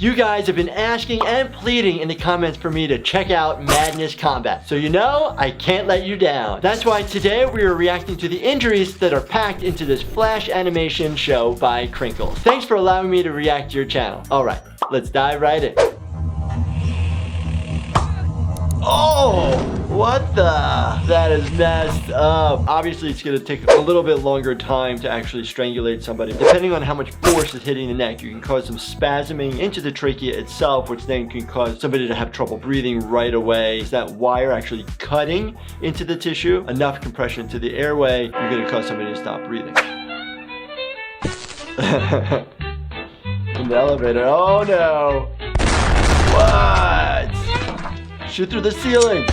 You guys have been asking and pleading in the comments for me to check out Madness Combat. So you know, I can't let you down. That's why today we are reacting to the injuries that are packed into this flash animation show by Krinkels. Thanks for allowing me to react to your channel. All right, let's dive right in. Oh, what the? That is messed up. Obviously, it's gonna take a little bit longer time to actually strangulate somebody. Depending on how much force is hitting the neck, you can cause some spasming into the trachea itself, which then can cause somebody to have trouble breathing right away. Is that wire actually cutting into the tissue? Enough compression to the airway, you're gonna cause somebody to stop breathing. In the elevator, oh no. What? Shoot through the ceiling.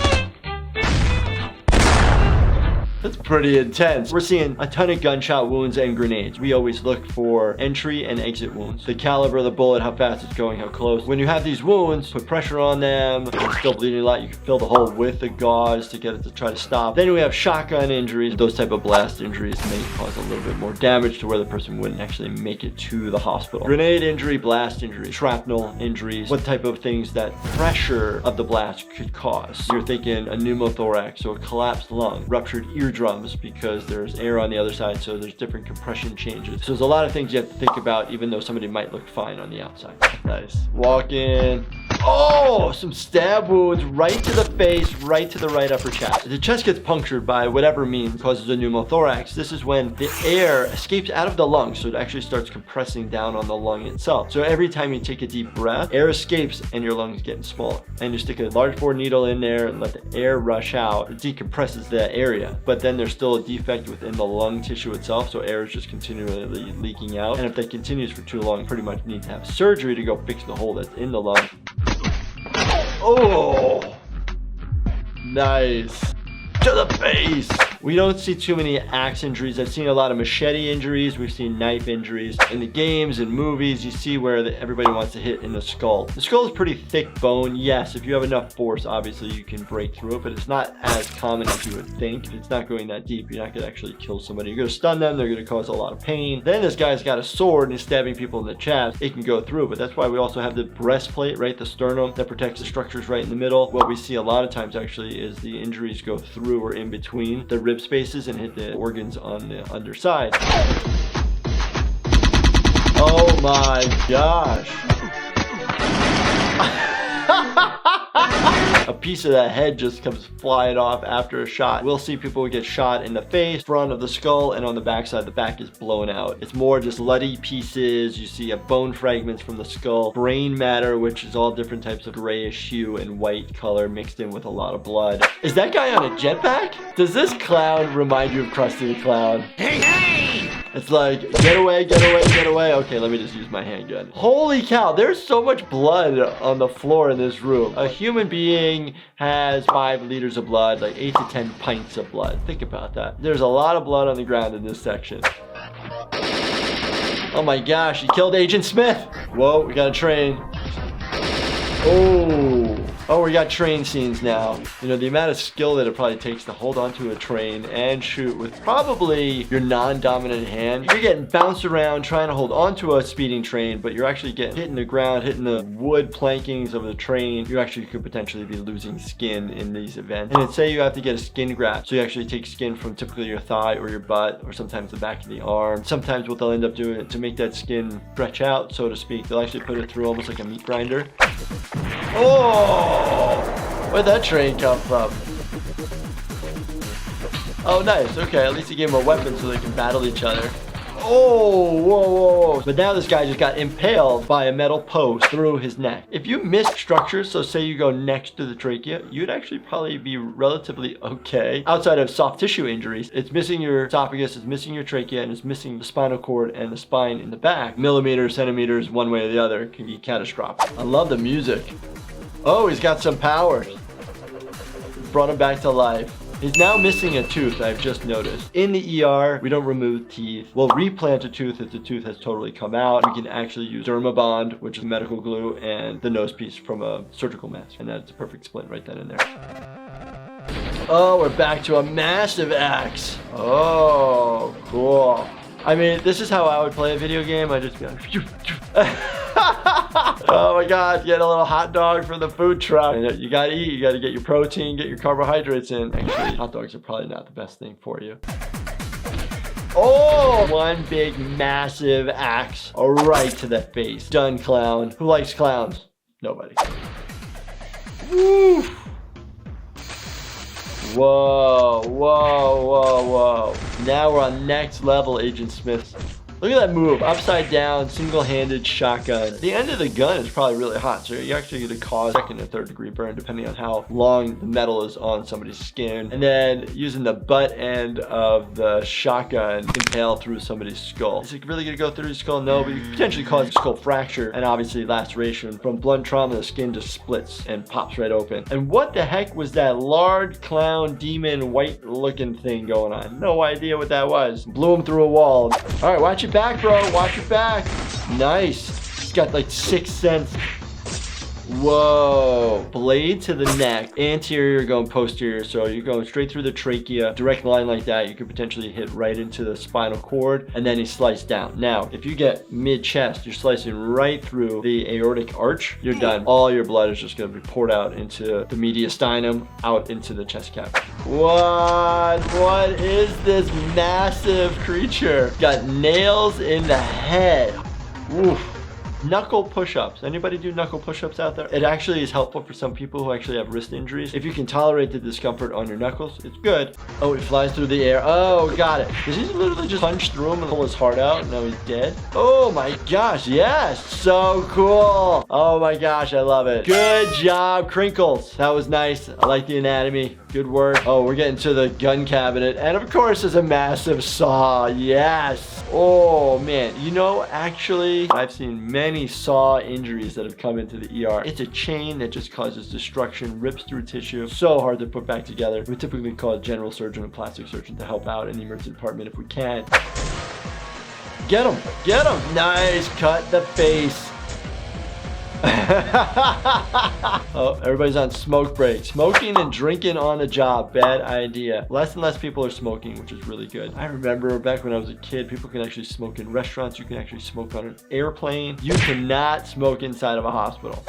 That's pretty intense. We're seeing a ton of gunshot wounds and grenades. We always look for entry and exit wounds. The caliber of the bullet, how fast it's going, how close. When you have these wounds, put pressure on them. If it's still bleeding a lot, you can fill the hole with the gauze to get it to try to stop. Then we have shotgun injuries. Those type of blast injuries may cause a little bit more damage to where the person wouldn't actually make it to the hospital. Grenade injury, blast injury, shrapnel injuries. What type of things that pressure of the blast could cause? You're thinking a pneumothorax, so a collapsed lung, ruptured eardrums because there's air on the other side, so there's different compression changes. So there's a lot of things you have to think about, even though somebody might look fine on the outside. Nice. Walk in. Oh, some stab wounds right to the face, right to the right upper chest. The chest gets punctured by whatever means causes a pneumothorax. This is when the air escapes out of the lung, so it actually starts compressing down on the lung itself. So every time you take a deep breath, air escapes and your lungs getting smaller. And you stick a large bore needle in there and let the air rush out. It decompresses that area, but then there's still a defect within the lung tissue itself, so air is just continually leaking out. And if that continues for too long, you pretty much need to have surgery to go fix the hole that's in the lung. Oh, nice. To the face. We don't see too many axe injuries. I've seen a lot of machete injuries. We've seen knife injuries. In the games and movies, you see where everybody wants to hit in the skull. The skull is pretty thick bone. Yes, if you have enough force, obviously you can break through it, but it's not as common as you would think. If it's not going that deep, you're not gonna actually kill somebody. You're gonna stun them, they're gonna cause a lot of pain. Then this guy's got a sword and he's stabbing people in the chest. It can go through, but that's why we also have the breastplate, right? The sternum that protects the structures right in the middle. What we see a lot of times actually is the injuries go through or in between the rib spaces and hit the organs on the underside. Oh my gosh. A piece of that head just comes flying off after a shot. We'll see people get shot in the face, front of the skull, and on the backside, the back is blown out. It's more just bloody pieces. You see bone fragments from the skull, brain matter, which is all different types of grayish hue and white color mixed in with a lot of blood. Is that guy on a jetpack? Does this clown remind you of Krusty the Clown? Hey, hey! It's like, get away, get away, get away. Okay, let me just use my handgun. Holy cow, there's so much blood on the floor in this room. A human being has 5 liters of blood, like 8 to 10 pints of blood. Think about that. There's a lot of blood on the ground in this section. Oh my gosh, he killed Agent Smith. Whoa, we got a train. Oh, we got train scenes now. You know, the amount of skill that it probably takes to hold onto a train and shoot with probably your non-dominant hand. You're getting bounced around trying to hold onto a speeding train, but you're actually getting hitting the ground, hitting the wood plankings of the train. You actually could potentially be losing skin in these events. And say you have to get a skin graft. So you actually take skin from typically your thigh or your butt, or sometimes the back of the arm. Sometimes what they'll end up doing to make that skin stretch out, so to speak, they'll actually put it through almost like a meat grinder. Oh, where'd that train come from? Oh, nice. Okay, at least he gave them a weapon so they can battle each other. Oh, whoa, whoa, whoa. But now this guy just got impaled by a metal post through his neck. If you miss structures, so say you go next to the trachea, you'd actually probably be relatively okay. Outside of soft tissue injuries, it's missing your esophagus, it's missing your trachea, and it's missing the spinal cord and the spine in the back. Millimeters, centimeters, one way or the other can be catastrophic. I love the music. Oh, he's got some powers. Brought him back to life. He's now missing a tooth, I've just noticed. In the ER, we don't remove teeth. We'll replant a tooth if the tooth has totally come out. We can actually use Dermabond, which is medical glue, and the nose piece from a surgical mask. And that's a perfect splint right then and there. Oh, we're back to a massive axe. Oh, cool. I mean, this is how I would play a video game. I'd just be like, Oh my God, get a little hot dog from the food truck. You gotta eat, you gotta get your protein, get your carbohydrates in. Actually, hot dogs are probably not the best thing for you. Oh, one big massive axe right to the face. Done, clown. Who likes clowns? Nobody. Woo. Whoa, whoa, whoa, whoa. Now we're on next level, Agent Smith. Look at that move, upside down, single-handed shotgun. The end of the gun is probably really hot, so you actually get to cause second and third degree burn depending on how long the metal is on somebody's skin. And then using the butt end of the shotgun, impale through somebody's skull. Is it really gonna go through your skull? No, but you could potentially cause a skull fracture and obviously laceration. From blunt trauma, the skin just splits and pops right open. And what the heck was that large clown demon white looking thing going on? No idea what that was. Blew him through a wall. All right, watch your back, bro. Watch your back. Nice. He's got like 6 cents. Whoa. Blade to the neck. Anterior going posterior. So you're going straight through the trachea. Direct line like that. You could potentially hit right into the spinal cord. And then he sliced down. Now, if you get mid-chest, you're slicing right through the aortic arch. You're done. All your blood is just going to be poured out into the mediastinum, out into the chest cavity. What? What is this massive creature? Got nails in the head. Oof. Knuckle push-ups. Anybody do knuckle push-ups out there? It actually is helpful for some people who actually have wrist injuries. If you can tolerate the discomfort on your knuckles, it's good. Oh, he flies through the air. Oh, got it. Does he literally just punch through him and pull his heart out and now he's dead? Oh my gosh, yes. So cool. Oh my gosh, I love it. Good job, Krinkels. That was nice. I like the anatomy. Good work. Oh, we're getting to the gun cabinet. And of course, there's a massive saw. Yes. Oh man. You know, actually, I've seen many saw injuries that have come into the ER. It's a chain that just causes destruction, rips through tissue. So hard to put back together. We typically call a general surgeon and plastic surgeon to help out in the emergency department if we can. Get him. Get him. Nice. Cut the face. Oh, everybody's on smoke break. Smoking and drinking on the job, bad idea. Less and less people are smoking, which is really good. I remember back when I was a kid, people can actually smoke in restaurants. You can actually smoke on an airplane. You cannot smoke inside of a hospital.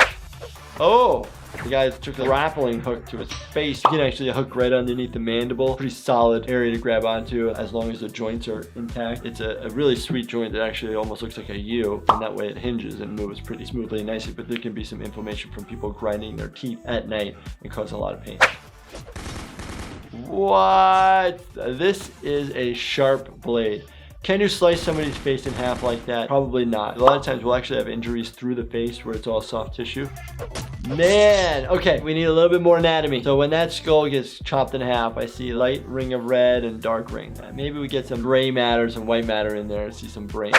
Oh, the guy took a grappling hook to his face. You can actually hook right underneath the mandible. Pretty solid area to grab onto as long as the joints are intact. It's a really sweet joint that actually almost looks like a U, and that way it hinges and moves pretty smoothly and nicely, but there can be some inflammation from people grinding their teeth at night and cause a lot of pain. What? This is a sharp blade. Can you slice somebody's face in half like that? Probably not. A lot of times we'll actually have injuries through the face where it's all soft tissue. Man, okay, we need a little bit more anatomy. So when that skull gets chopped in half, I see light ring of red and dark ring. Maybe we get some gray matter, some white matter in there and see some brain.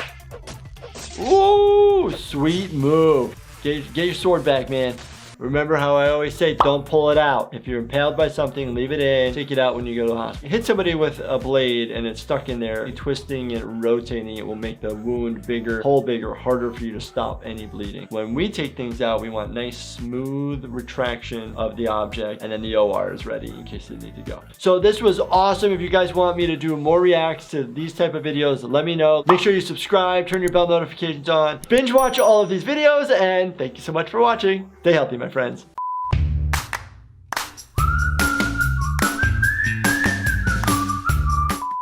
Ooh, sweet move. Get your sword back, man. Remember how I always say, don't pull it out. If you're impaled by something, leave it in. Take it out when you go to the hospital. Hit somebody with a blade and it's stuck in there. Twisting and rotating it will make the wound bigger, hole bigger, harder for you to stop any bleeding. When we take things out, we want nice, smooth retraction of the object, and then the OR is ready in case they need to go. So this was awesome. If you guys want me to do more reacts to these type of videos, let me know. Make sure you subscribe, turn your bell notifications on, binge watch all of these videos, and thank you so much for watching. Stay healthy, my friends.